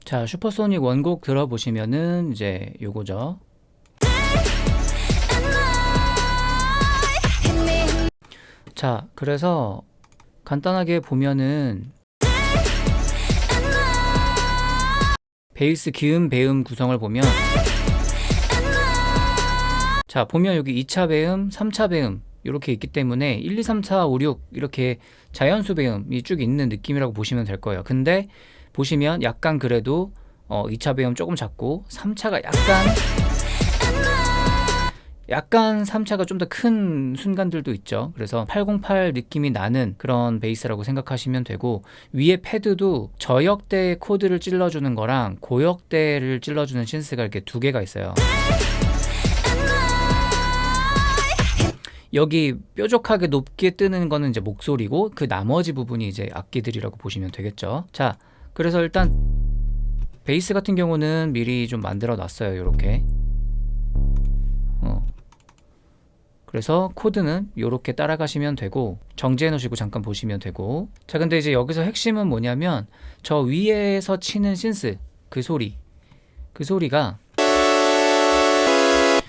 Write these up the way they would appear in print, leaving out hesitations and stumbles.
자, 슈퍼소닉 원곡 들어보시면은 이제 요거죠. 자, 그래서 간단하게 보면은 베이스 기음 배음 구성을 보면, 자 보면 여기 2차 배음 3차 배음 이렇게 있기 때문에 1, 2, 3, 4, 5, 6 이렇게 자연수 배음이 쭉 있는 느낌이라고 보시면 될 거예요. 근데 보시면 약간 그래도 2차 배음 조금 작고 3차가 약간 3차가 좀 더 큰 순간들도 있죠. 그래서 808 느낌이 나는 그런 베이스라고 생각하시면 되고, 위에 패드도 저역대 코드를 찔러주는 거랑 고역대를 찔러주는 신스가 이렇게 두 개가 있어요. 여기 뾰족하게 높게 뜨는 거는 이제 목소리고, 그 나머지 부분이 이제 악기들이라고 보시면 되겠죠. 자, 그래서 일단 베이스 같은 경우는 미리 좀 만들어 놨어요. 요렇게. 그래서 코드는 요렇게 따라가시면 되고, 정지해 놓으시고 잠깐 보시면 되고. 자, 근데 이제 여기서 핵심은 뭐냐면 저 위에서 치는 신스 그 소리가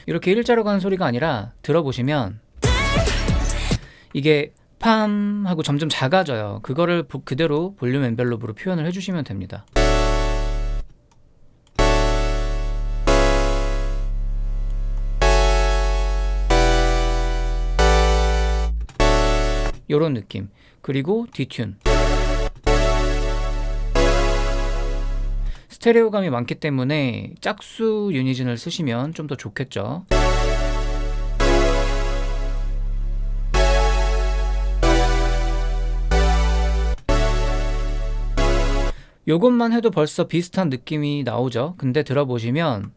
이렇게 일자로 가는 소리가 아니라, 들어보시면 이게 팜 하고 점점 작아져요. 그거를 그대로 볼륨 엔벨롭으로 표현을 해주시면 됩니다. 요런 느낌. 그리고 디튠. 스테레오감이 많기 때문에 짝수 유니즌을 쓰시면 좀 더 좋겠죠. 요것만 해도 벌써 비슷한 느낌이 나오죠. 근데 들어보시면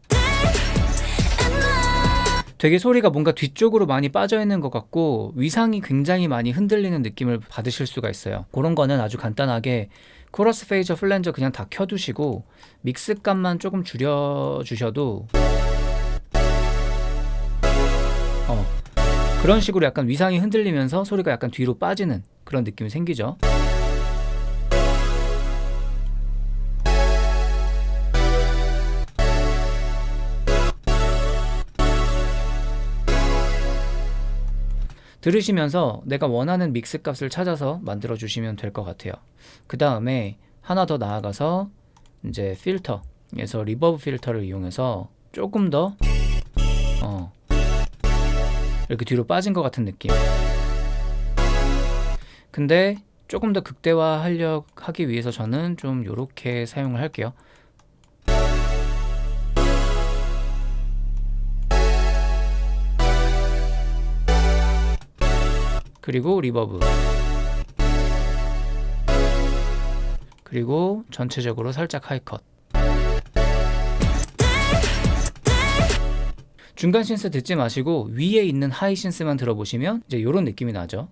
되게 소리가 뭔가 뒤쪽으로 많이 빠져있는 것 같고 위상이 굉장히 많이 흔들리는 느낌을 받으실 수가 있어요. 그런 거는 아주 간단하게 코러스 페이저 플랜저 그냥 다 켜두시고 믹스값만 조금 줄여주셔도 그런 식으로 약간 위상이 흔들리면서 소리가 약간 뒤로 빠지는 그런 느낌이 생기죠. 들으시면서 내가 원하는 믹스 값을 찾아서 만들어 주시면 될 것 같아요. 그 다음에 하나 더 나아가서 이제 필터에서 리버브 필터를 이용해서 조금 더 이렇게 뒤로 빠진 것 같은 느낌. 근데 조금 더 극대화 하기 위해서 저는 좀 요렇게 사용을 할게요. 그리고 리버브, 그리고 전체적으로 살짝 하이컷. 중간 신스 듣지 마시고 위에 있는 하이 신스만 들어보시면 이제 이런 느낌이 나죠.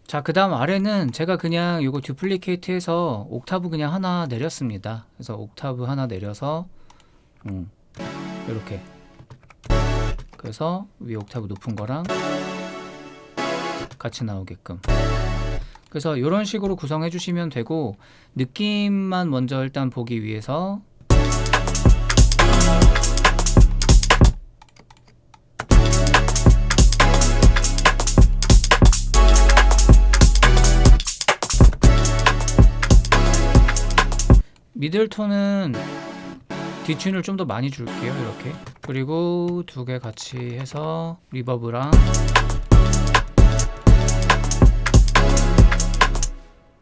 자, 그 다음 아래는 제가 그냥 이거 듀플리케이트 해서 옥타브 그냥 하나 내렸습니다. 그래서 옥타브 하나 내려서 이렇게, 그래서 위에 옥타브 높은 거랑 같이 나오게끔. 그래서 이런 식으로 구성해 주시면 되고, 느낌만 먼저 일단 보기 위해서 미들톤은 디튠을 좀 더 많이 줄게요. 이렇게. 그리고 두 개 같이 해서 리버브랑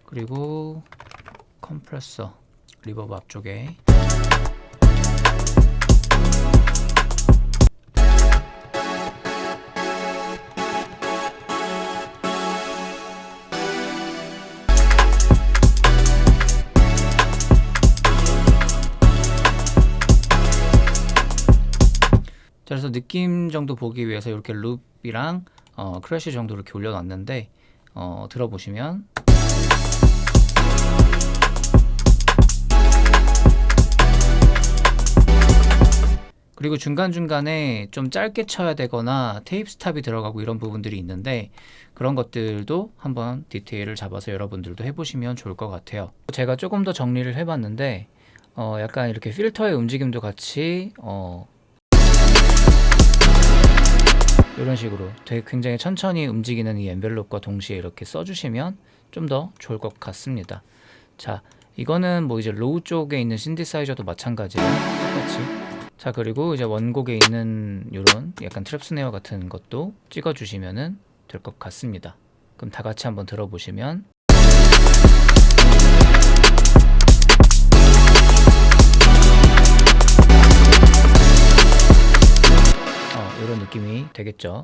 그리고 컴프레서 리버브 앞쪽에 자, 그래서 느낌 정도 보기 위해서 이렇게 룹이랑 크래쉬 정도 이렇게 올려놨는데 들어보시면 그리고 중간중간에 좀 짧게 쳐야 되거나 테이프 스탑이 들어가고 이런 부분들이 있는데 그런 것들도 한번 디테일을 잡아서 여러분들도 해보시면 좋을 것 같아요. 제가 조금 더 정리를 해봤는데 약간 이렇게 필터의 움직임도 같이 이런 식으로 되게 굉장히 천천히 움직이는 이 엔벨롭과 동시에 이렇게 써주시면 좀 더 좋을 것 같습니다. 자, 이거는 뭐 이제 로우 쪽에 있는 신디사이저도 마찬가지예요. 똑같이. 자, 그리고 이제 원곡에 있는 이런 약간 트랩 스네어 같은 것도 찍어주시면 될 것 같습니다. 그럼 다 같이 한번 들어보시면 이런 느낌이 되겠죠.